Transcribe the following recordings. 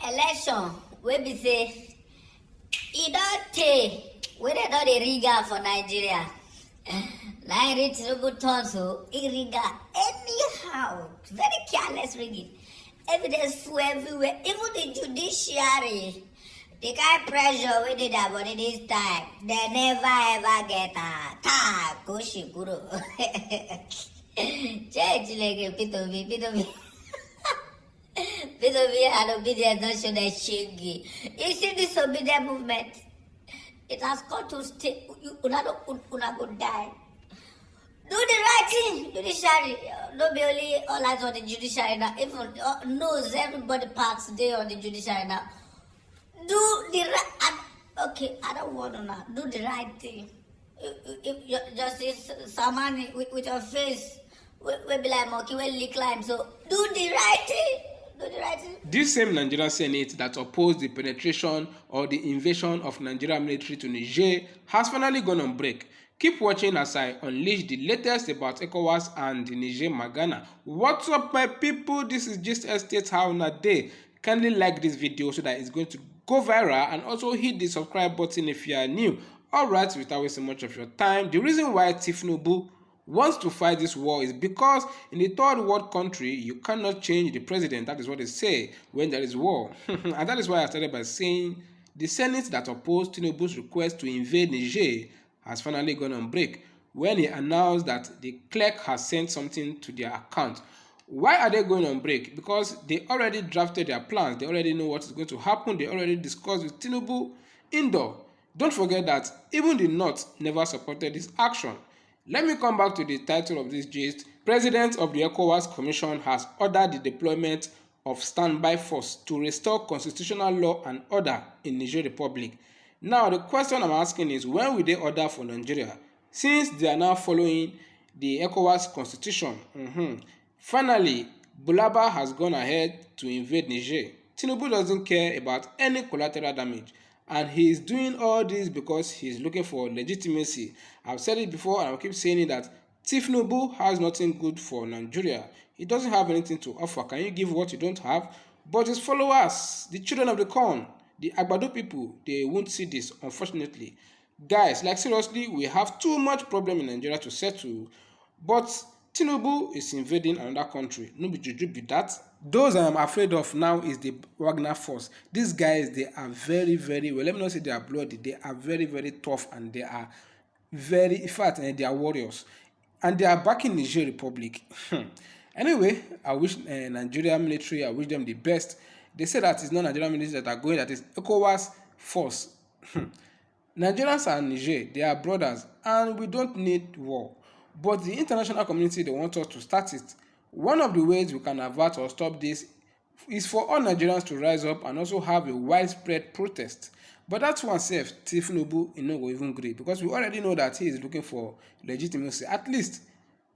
election wey be say e don tey wey dem don dey rig am for Nigeria. Na im reach Tinubu turn so e rig am anyhow, very careless rigging. Evidence full everywhere, even the judiciary. The kind pressure wey dey their body this time, they never ever get a go shikuro. Church P2B. P2B and obedience don't show that shaky. You see this obedient movement? It has come to stay. Una go die. Do the right thing, judiciary. Don't be only all eyes on the judiciary now. Even knows everybody parts there on the judiciary now. Do the right. Okay, I don't want to now. Do the right thing. If Justice Samani with your face, we be like monkey when lick climb. So do the right thing. This same Nigerian Senate that opposed the penetration or the invasion of Nigerian military to Niger has finally gone on break. Keep watching as I unleash the latest about ECOWAS and the Niger Magana. What's up, my people? This is Gist Estate. How na day? Kindly like this video so that it's going to go viral, and also hit the subscribe button if you are new. Alright, without wasting much of your time, the reason why Tinubu wants to fight this war is because in a third world country, you cannot change the president. That is what they say when there is war. And that is why I started by saying the Senate that opposed Tinubu's request to invade Niger has finally gone on break when he announced that the clerk has sent something to their account. Why are they going on break? Because they already drafted their plans. They already know what is going to happen. They already discussed with Tinubu indoor. Don't forget that even the North never supported this action. Let me come back to the title of this gist. President of the ECOWAS Commission has ordered the deployment of standby force to restore constitutional law and order in Niger Republic. Now, the question I'm asking is, when will they order for Nigeria? Since they are now following the ECOWAS constitution. Finally, Bulaba has gone ahead to invade Niger. Tinubu doesn't care about any collateral damage. And he is doing all this because he is looking for legitimacy. I've said it before and I'll keep saying it, that Tinubu has nothing good for Nigeria. He doesn't have anything to offer. Can you give what you don't have? But his followers, the children of the corn, the Agbado people, they won't see this, unfortunately. Guys, like seriously, we have too much problem in Nigeria to settle. But Tinubu is invading another country. No be juju be that. Those I am afraid of now is the Wagner force. These guys, they are very, very well. Let me not say they are bloody. They are very, very tough, and they are very, in fact, they are warriors. And they are back in Niger Republic. Anyway, I wish Nigerian military, I wish them the best. They say that it's not Nigerian military that are going, that is ECOWAS force. Nigerians and Niger, they are brothers, and we don't need war. But the international community, they want us to start it. One of the ways we can avert or stop this is for all Nigerians to rise up and also have a widespread protest. But that's one safe, Tinubu will even agree, because we already know that he is looking for legitimacy. At least,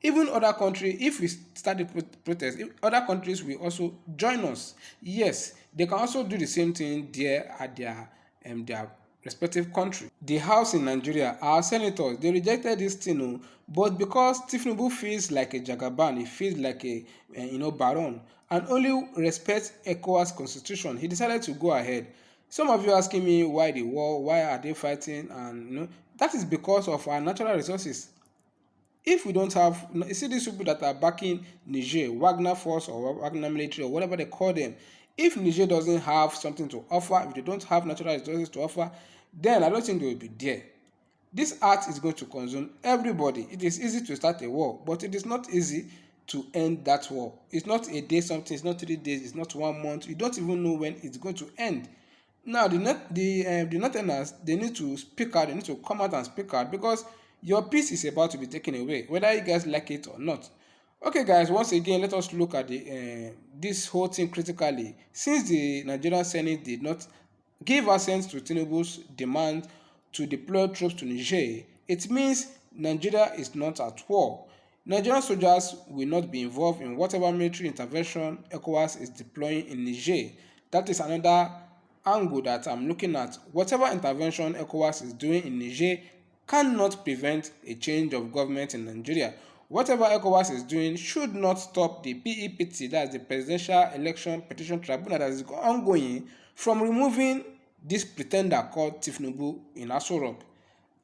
even other countries, if we start the protest, other countries will also join us. Yes, they can also do the same thing there at their respective country. The House in Nigeria, our senators, they rejected this thing, but because Tinubu feels like a jagaban, he feels like a baron, and only respects ECOWAS constitution, he decided to go ahead. Some of you asking me why the war, why are they fighting, and that is because of our natural resources. If we don't have, you see these people that are backing Niger, Wagner force or Wagner military or whatever they call them, if Niger doesn't have something to offer, if they don't have natural resources to offer, then I don't think they will be there. This art is going to consume everybody. It is easy to start a war, but it is not easy to end that war. It's not a day something, it's not 3 days, it's not 1 month. You don't even know when it's going to end. Now, the Northerners, they need to speak out, they need to come out and speak out, because your peace is about to be taken away, whether you guys like it or not. Okay, guys, once again, let us look at this whole thing critically. Since the Nigerian Senate did not give assent to Tinubu's demand to deploy troops to Niger, it means Nigeria is not at war. Nigerian soldiers will not be involved in whatever military intervention ECOWAS is deploying in Niger. That is another angle that I'm looking at. Whatever intervention ECOWAS is doing in Niger cannot prevent a change of government in Nigeria. whatever ECOWAS is doing should not stop the PEPT, that's the Presidential Election Petition Tribunal that is ongoing, from removing this pretender called Tinubu in Aso Rock.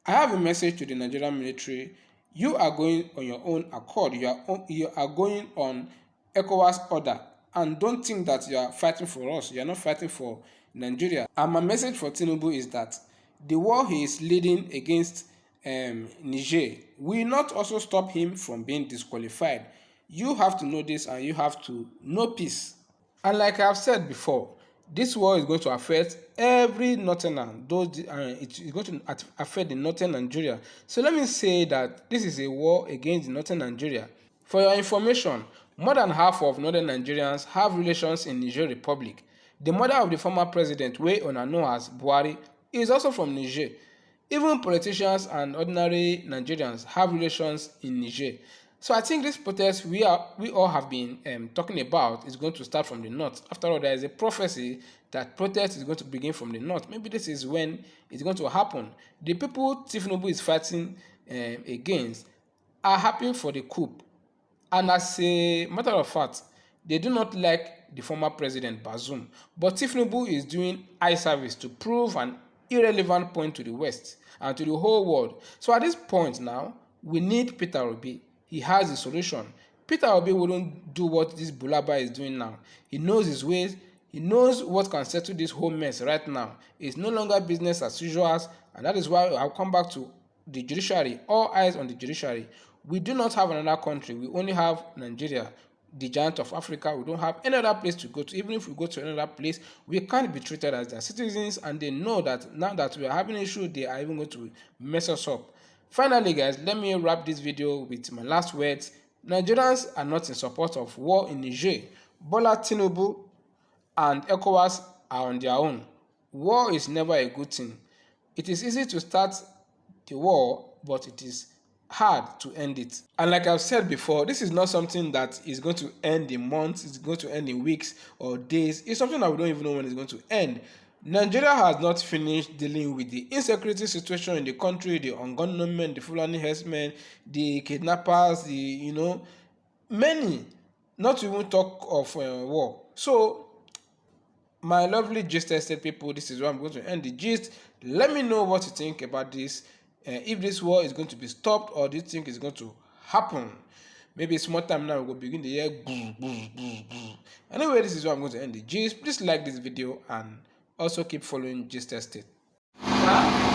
I have a message to the Nigerian military. You are going on your own accord. You are going on ECOWAS order. And don't think that you are fighting for us. You are not fighting for Nigeria. And my message for Tinubu is that the war he is leading against Niger will not also stop him from being disqualified. You have to know this, and you have to know peace. And like I have said before, this war is going to affect every northerner. It is going to affect the northern Nigeria. So let me say that this is a war against the northern Nigeria. For your information, more than half of northern Nigerians have relations in Niger Republic. The mother of the former president, wey una know as Buhari, is also from Niger. Even politicians and ordinary Nigerians have relations in Niger. So I think this protest we all have been talking about is going to start from the north. After all, there is a prophecy that protest is going to begin from the north. Maybe this is when it's going to happen. The people Tinubu is fighting against are happy for the coup. And as a matter of fact, they do not like the former president Bazoum. But Tinubu is doing eye service to prove an irrelevant point to the West and to the whole world. So at this point now, we need Peter Obi. He has a solution. Peter Obi wouldn't do what this Bulaba is doing now. He knows his ways. He knows what can settle this whole mess right now. It's no longer business as usual, and that is why I'll come back to the judiciary. All eyes on the judiciary. We do not have another country. We only have Nigeria, the giant of Africa. We don't have any other place to go to. Even if we go to another place, we can't be treated as their citizens, and they know that now that we are having an issue, they are even going to mess us up. Finally, guys, let me wrap this video with my last words. Nigerians are not in support of war in Niger. Bola Tinubu and ECOWAS are on their own. War is never a good thing. It is easy to start the war, but it is hard to end it. And like I've said before, this is not something that is going to end in months, it's going to end in weeks or days. It's something that we don't even know when it's going to end. Nigeria has not finished dealing with the insecurity situation in the country, the ungovernment, the Fulani herdsmen, the kidnappers, many, not to even talk of war. So, my lovely Gist Estate people, this is where I'm going to end the gist. Let me know what you think about this. If this war is going to be stopped, or do you think it's going to happen? Maybe it's more time now, we'll begin the year. Anyway, this is where I'm going to end the gist. Please like this video and also keep following Gist Estate. Yeah,